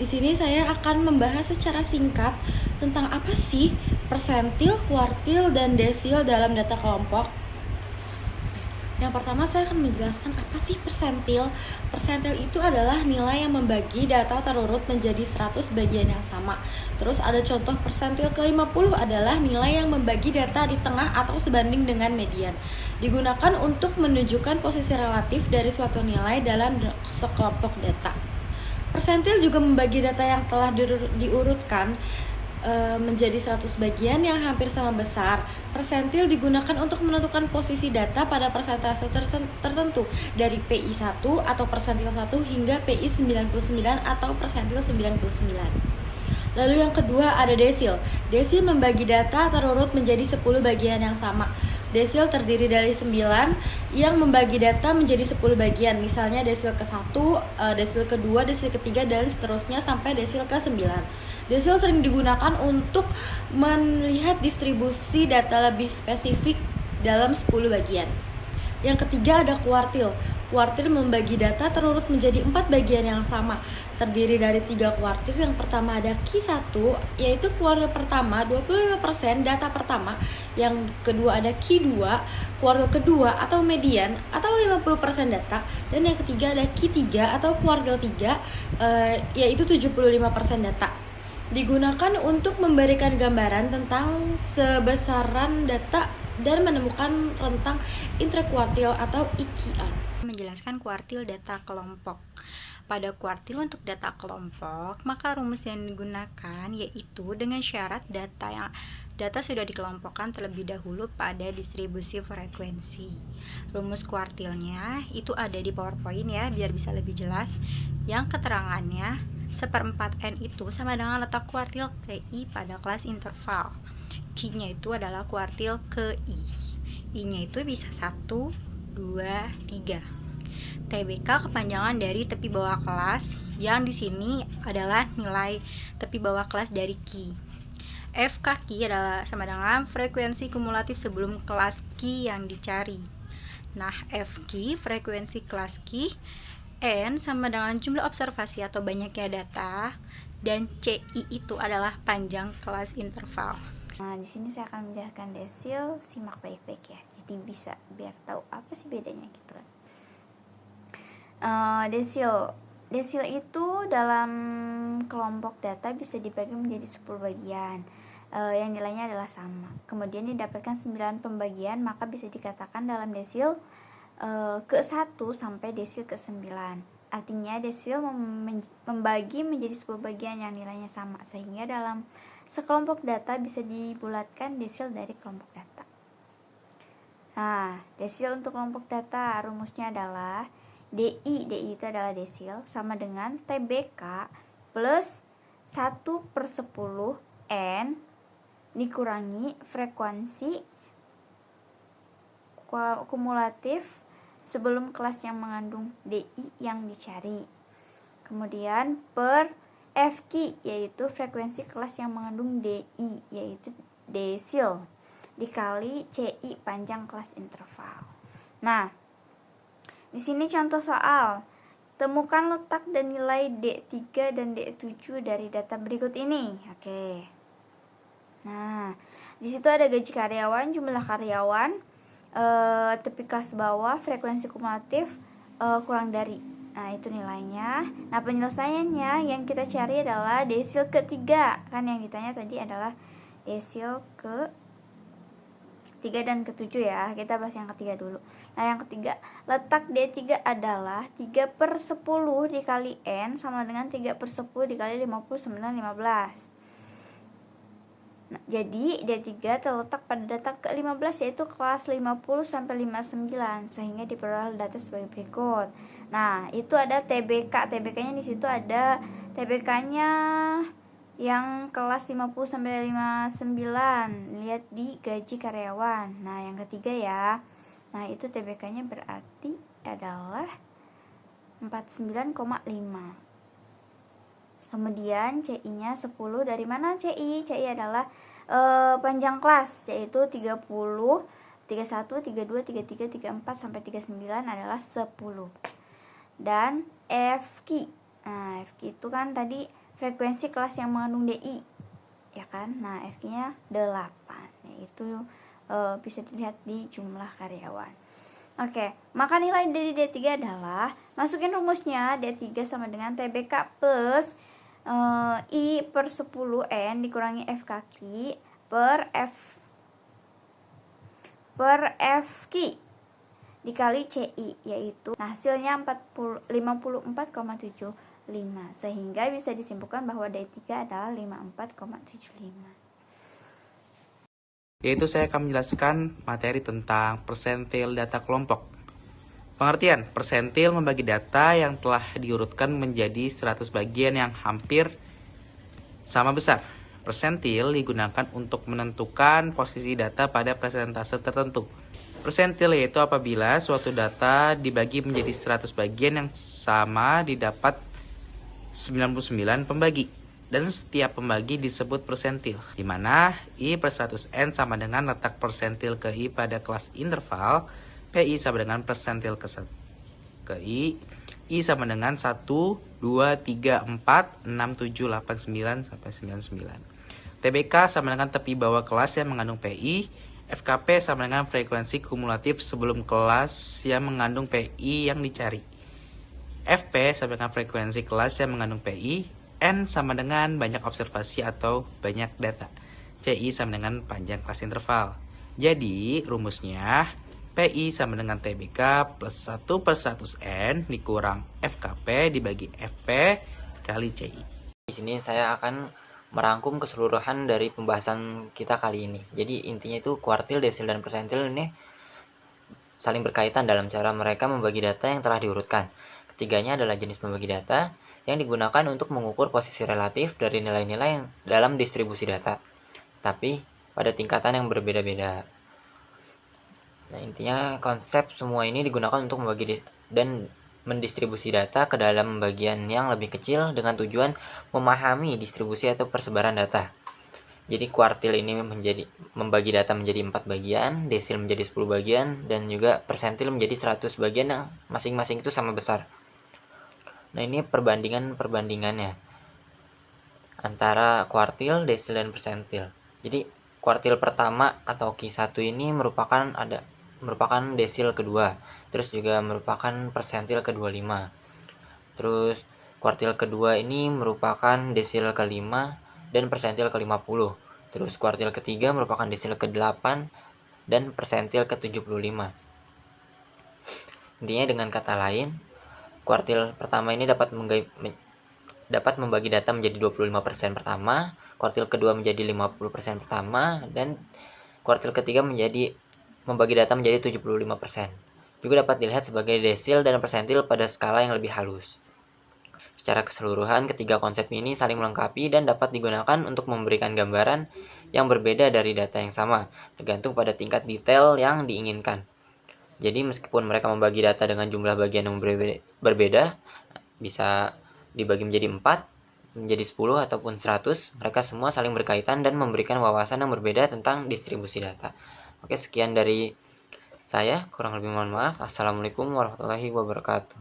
Di sini saya akan membahas secara singkat tentang apa sih persentil, kuartil, dan desil dalam data kelompok. Yang pertama saya akan menjelaskan apa sih persentil. Persentil itu adalah nilai yang membagi data terurut menjadi 100 bagian yang sama. Terus ada contoh persentil ke-50 adalah nilai yang membagi data di tengah atau sebanding dengan median. Digunakan untuk menunjukkan posisi relatif dari suatu nilai dalam sekelompok data. Persentil juga membagi data yang telah diurutkan menjadi 100 bagian yang hampir sama besar. Persentil digunakan untuk menentukan posisi data pada persentase tertentu dari PI1 atau persentil 1 hingga PI 99 atau persentil 99. Lalu yang kedua ada desil. Desil membagi data terurut menjadi 10 bagian yang sama. Desil terdiri dari 9 yang membagi data menjadi 10 bagian. Misalnya desil ke-1, desil ke-2, desil ke-3 dan seterusnya sampai desil ke-9. Desil sering digunakan untuk melihat distribusi data lebih spesifik dalam 10 bagian. Yang ketiga ada kuartil. Kuartil membagi data terurut menjadi 4 bagian yang sama, terdiri dari 3 kuartil. Yang pertama ada Q1, yaitu kuartil pertama 25% data pertama. Yang kedua ada Q2, kuartil kedua atau median atau 50% data. Dan yang ketiga ada Q3 atau kuartil 3, yaitu 75% data. Digunakan untuk memberikan gambaran tentang sebesaran data dan menemukan rentang interkuartil atau IQR. Menjelaskan kuartil data kelompok. Pada kuartil untuk data kelompok, maka rumus yang digunakan yaitu dengan syarat data sudah dikelompokkan terlebih dahulu pada distribusi frekuensi. Rumus kuartilnya itu ada di PowerPoint ya, biar bisa lebih jelas. Yang keterangannya 1/4N itu sama dengan letak kuartil KI pada kelas interval. Q-nya itu adalah kuartil ke I. I-nya itu bisa 1, 2, 3. TBK kepanjangan dari tepi bawah kelas, yang di sini adalah nilai tepi bawah kelas dari Q. F kaki adalah sama dengan frekuensi kumulatif sebelum kelas Q yang dicari. Nah, FQ frekuensi kelas Q, N sama dengan jumlah observasi atau banyaknya data, dan CI itu adalah panjang kelas interval. Nah, di sini saya akan menjelaskan desil, simak baik-baik ya. Jadi bisa biar tahu apa sih bedanya gitu kan. Desil itu dalam kelompok data bisa dibagi menjadi 10 bagian yang nilainya adalah sama. Kemudian didapatkan 9 pembagian, maka bisa dikatakan dalam desil ke-1 sampai desil ke-9. Artinya desil membagi menjadi 10 bagian yang nilainya sama, sehingga dalam sekelompok data bisa dibulatkan desil dari kelompok data. Nah, desil untuk kelompok data rumusnya adalah DI itu adalah desil sama dengan TBK plus 1/10 N dikurangi frekuensi kumulatif sebelum kelas yang mengandung DI yang dicari. Kemudian per FQ yaitu frekuensi kelas yang mengandung DI yaitu desil dikali CI panjang kelas interval. Nah, di sini contoh soal. Temukan letak dan nilai D3 dan D7 dari data berikut ini. Oke. Nah, di situ ada gaji karyawan, jumlah karyawan, tepi kelas bawah, frekuensi kumulatif kurang dari. Nah, itu nilainya. Nah, penyelesaiannya yang kita cari adalah desil ketiga. Kan yang ditanya tadi adalah desil ke 3 dan ke-7 ya. Kita bahas yang ketiga dulu. Nah, yang ketiga, letak D3 adalah 3/10 dikali N sama dengan 3/10 dikali 59, 15. Nah, jadi D3 terletak pada data ke-15 yaitu kelas 50 sampai 59 sehingga diperoleh data sebagai berikut. Nah, itu ada TBK. TBK-nya di situ ada TBK-nya yang kelas 50 sampai 59. Lihat di gaji karyawan. Nah, yang ketiga ya. Nah, itu TBK-nya berarti adalah 49,5. Kemudian CI-nya 10. Dari mana CI? CI adalah panjang kelas yaitu 30, 31, 32, 33, 34 sampai 39 adalah 10. Dan FQ. Nah, FQ itu kan tadi frekuensi kelas yang mengandung DI, ya kan? Nah, FQ-nya 8, yaitu bisa dilihat di jumlah karyawan. Oke, maka nilai dari D3 adalah, masukin rumusnya, D3 sama dengan TBK plus I per 10N dikurangi F kaki per FQ dikali CI, yaitu hasilnya 54,75, sehingga bisa disimpulkan bahwa D3 adalah 54,75. Yaitu saya akan menjelaskan materi tentang persentil data kelompok. Pengertian, persentil membagi data yang telah diurutkan menjadi 100 bagian yang hampir sama besar. Persentil digunakan untuk menentukan posisi data pada persentase tertentu. Persentil yaitu apabila suatu data dibagi menjadi 100 bagian yang sama didapat 99 pembagi. Dan setiap pembagi disebut persentil, di mana I per 100N sama dengan letak persentil ke I pada kelas interval, PI sama dengan persentil ke I sama dengan 1, 2, 3, 4, 6, 7, 8, 9, sampai 99. TBK sama dengan tepi bawah kelas yang mengandung PI, FKP sama dengan frekuensi kumulatif sebelum kelas yang mengandung PI yang dicari. FP sama dengan frekuensi kelas yang mengandung PI, N sama dengan banyak observasi atau banyak data. CI sama dengan panjang kelas interval. Jadi rumusnya PI sama dengan TBK plus 1 per 100N dikurang FKP dibagi FP kali CI. Di sini saya akan merangkum keseluruhan dari pembahasan kita kali ini. Jadi intinya itu kuartil, desil, dan persentil ini saling berkaitan dalam cara mereka membagi data yang telah diurutkan. Ketiganya adalah jenis pembagi data yang digunakan untuk mengukur posisi relatif dari nilai-nilai dalam distribusi data, tapi pada tingkatan yang berbeda-beda. Nah, intinya konsep semua ini digunakan untuk membagi dan mendistribusi data ke dalam bagian yang lebih kecil dengan tujuan memahami distribusi atau persebaran data. Jadi kuartil ini membagi data menjadi 4 bagian, desil menjadi 10 bagian, dan juga persentil menjadi 100 bagian yang masing-masing itu sama besar. Nah, ini perbandingannya antara kuartil, desil, dan persentil. Jadi kuartil pertama atau Q1 ini merupakan desil kedua, terus juga merupakan persentil ke-25. Terus kuartil kedua ini merupakan desil ke-5 dan persentil ke-50. Terus kuartil ketiga merupakan desil ke-8 dan persentil ke-75. Intinya dengan kata lain, kuartil pertama ini dapat membagi data menjadi 25% pertama, kuartil kedua menjadi 50% pertama, dan kuartil ketiga membagi data menjadi 75%. Juga dapat dilihat sebagai desil dan persentil pada skala yang lebih halus. Secara keseluruhan, ketiga konsep ini saling melengkapi dan dapat digunakan untuk memberikan gambaran yang berbeda dari data yang sama, tergantung pada tingkat detail yang diinginkan. Jadi meskipun mereka membagi data dengan jumlah bagian yang berbeda, bisa dibagi menjadi 4, menjadi 10, ataupun 100, mereka semua saling berkaitan dan memberikan wawasan yang berbeda tentang distribusi data. Oke, sekian dari saya, kurang lebih mohon maaf. Assalamualaikum warahmatullahi wabarakatuh.